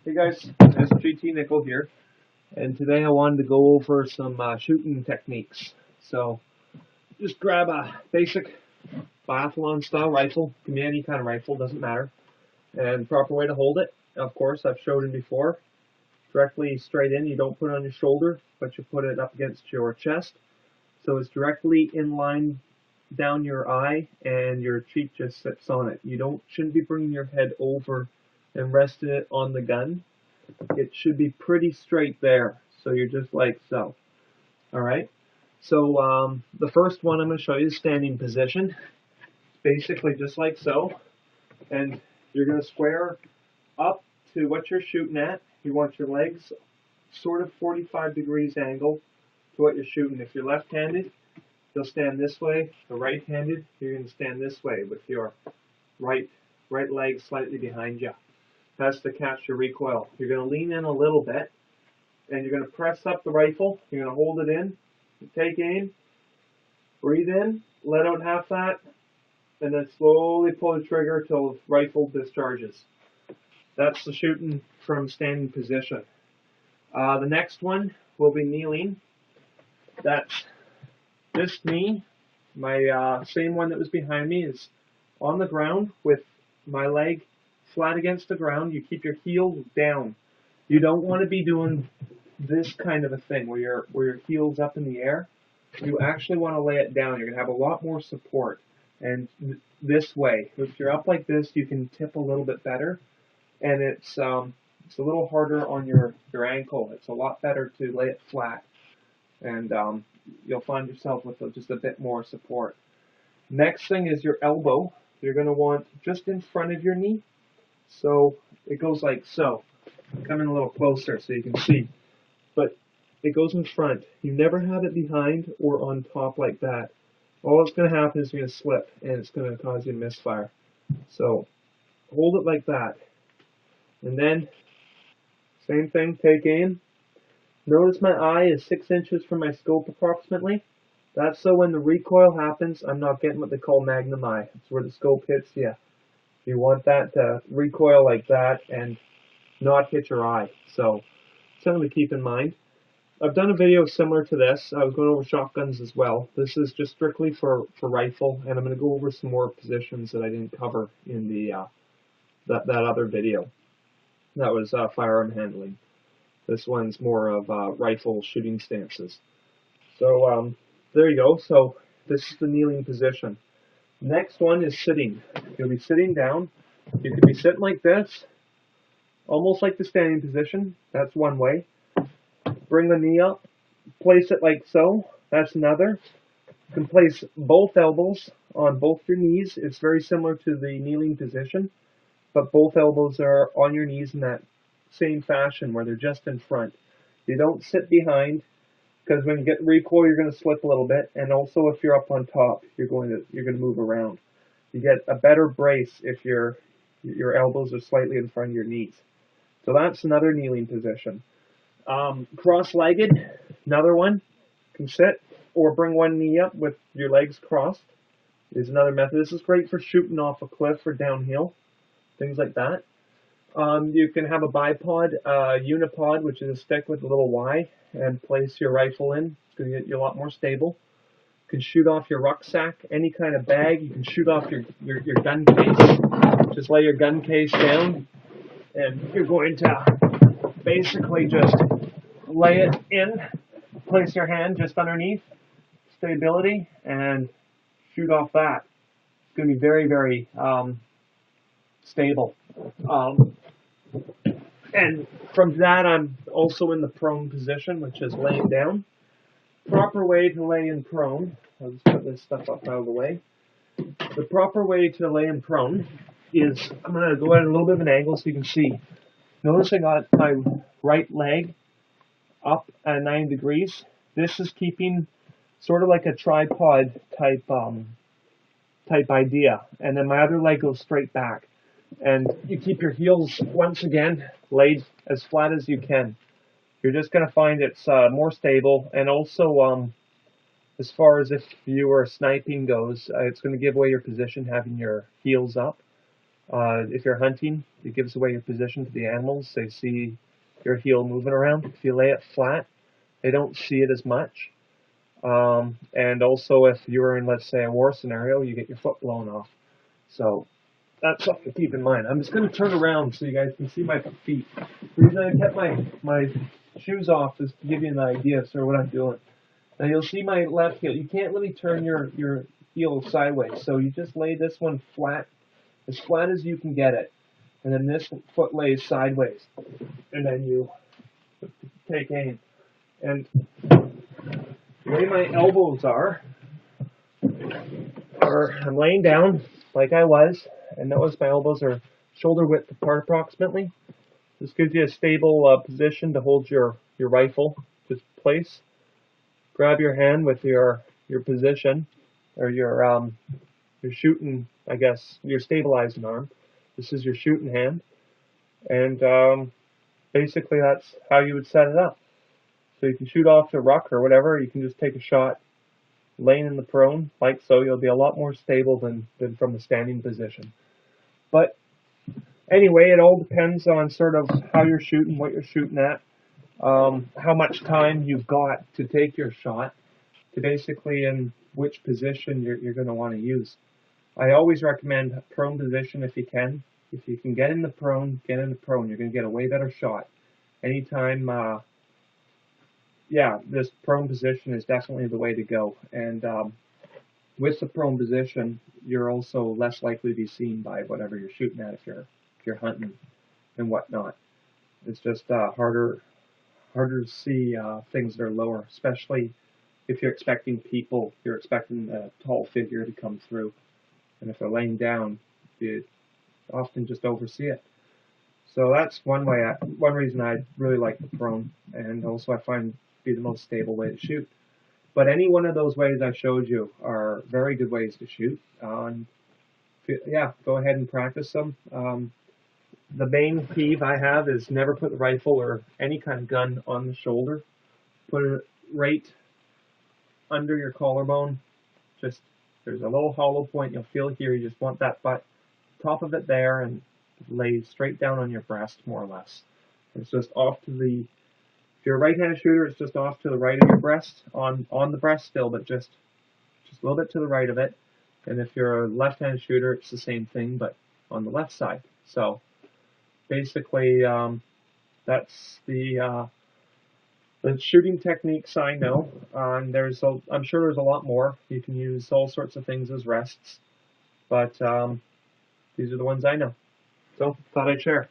Hey guys, it's GT Nickel here, and today I wanted to go over some shooting techniques. So just grab a basic biathlon style rifle, can be any kind of rifle, doesn't matter, and proper way to hold it. Of course, I've showed it before. Directly straight in, you don't put it on your shoulder, but you put it up against your chest. So it's directly in line down your eye, and your cheek just sits on it. You shouldn't be bringing your head over and resting it on the gun. It should be pretty straight there. So you're just like so. Alright? So the first one I'm going to show you is standing position. Basically just like so. And you're going to square up to what you're shooting at. You want your legs sort of 45 degrees angle to what you're shooting. If you're left-handed, you'll stand this way. The right-handed, you're going to stand this way with your right leg slightly behind you. That's to catch your recoil. You're going to lean in a little bit, and you're going to press up the rifle. You're going to hold it in, take aim, breathe in, let out half that, and then slowly pull the trigger till the rifle discharges. That's the shooting from standing position. The next one will be kneeling. That's this knee. My same one that was behind me is on the ground with my leg flat against the ground. You keep your heel down. You don't want to be doing this kind of a thing where your heel's up in the air. You actually want to lay it down. You're going to have a lot more support. And this way, if you're up like this, you can tip a little bit better. And it's a little harder on your ankle. It's a lot better to lay it flat. And you'll find yourself with just a bit more support. Next thing is your elbow. You're going to want just in front of your knee. So it goes like so. Come in a little closer so you can see. But it goes in front. You never have it behind or on top like that. All that's going to happen is you're going to slip, and it's going to cause you to misfire. So hold it like that. And then, same thing, take aim. Notice my eye is 6 inches from my scope approximately. That's so when the recoil happens, I'm not getting what they call magnum eye. It's where the scope hits you. You want that to recoil like that and not hit your eye. So, something to keep in mind. I've done a video similar to this. I was going over shotguns as well. This is just strictly for rifle, and I'm going to go over some more positions that I didn't cover in the that other video. That was firearm handling. This one's more of rifle shooting stances. So there you go. So this is the kneeling position. Next one is sitting. You'll be sitting down. You could be sitting like this, almost like the standing position. That's one way. Bring the knee up. Place it like so. That's another. You can place both elbows on both your knees. It's very similar to the kneeling position, but both elbows are on your knees in that same fashion where they're just in front. You don't sit behind, because when you get recoil, you're going to slip a little bit, and also if you're up on top, you're going to move around. You get a better brace if your elbows are slightly in front of your knees. So that's another kneeling position. Cross-legged, another one. You can sit or bring one knee up with your legs crossed. Is another method. This is great for shooting off a cliff or downhill, things like that. You can have a bipod, unipod, which is a stick with a little Y, and place your rifle in. It's going to get you a lot more stable. You can shoot off your rucksack, any kind of bag. You can shoot off your gun case. Just lay your gun case down, and you're going to basically just lay it in. Place your hand just underneath, stability, and shoot off that. It's going to be very, very stable. And from that, I'm also in the prone position, which is laying down. Proper way to lay in prone. I'll just put this stuff up out of the way. The proper way to lay in prone is, I'm going to go at a little bit of an angle so you can see. Notice I got my right leg up at 9 degrees. This is keeping sort of like a tripod type idea. And then my other leg goes straight back. And you keep your heels, once again, laid as flat as you can. You're just going to find it's more stable. And also, as far as if you were sniping goes, it's going to give away your position having your heels up. If you're hunting, it gives away your position to the animals. They see your heel moving around. If you lay it flat, they don't see it as much. And also, if you're in, let's say, a war scenario, you get your foot blown off. So that's something to keep in mind. I'm just going to turn around so you guys can see my feet. The reason I kept my shoes off is to give you an idea of sort of what I'm doing. Now you'll see my left heel. You can't really turn your heel sideways, so you just lay this one flat as you can get it. And then this foot lays sideways. And then you take aim. And the way my elbows are I'm laying down like I was, and notice my elbows are shoulder width apart approximately. This gives you a stable position to hold your rifle. Just place. Grab your hand with your position, or your shooting, I guess, your stabilizing arm. This is your shooting hand, and basically that's how you would set it up. So you can shoot off the ruck or whatever. You can just take a shot laying in the prone, like so. You'll be a lot more stable than from the standing position. But anyway, it all depends on sort of how you're shooting, what you're shooting at, how much time you've got to take your shot, to basically in which position you're going to want to use. I always recommend prone position if you can. If you can get in the prone, get in the prone. You're going to get a way better shot. Anytime, yeah, this prone position is definitely the way to go. And with the prone position, you're also less likely to be seen by whatever you're shooting at if you're hunting and whatnot. It's just harder to see things that are lower, especially if you're expecting people, you're expecting a tall figure to come through. And if they're laying down, you often just oversee it. So that's one reason I really like the prone, and also I find it to be the most stable way to shoot. But any one of those ways I showed you are very good ways to shoot. Yeah, go ahead and practice them. The main peeve I have is never put the rifle or any kind of gun on the shoulder. Put it right under your collarbone. Just there's a little hollow point you'll feel here. You just want that butt, top of it there, and lay straight down on your breast, more or less. It's just off to the. If you're a right-handed shooter, it's just off to the right of your breast, on the breast still, but just a little bit to the right of it. And if you're a left-handed shooter, it's the same thing, but on the left side. So basically, that's the shooting techniques I know. And I'm sure there's a lot more. You can use all sorts of things as rests, but these are the ones I know. So thought I'd share.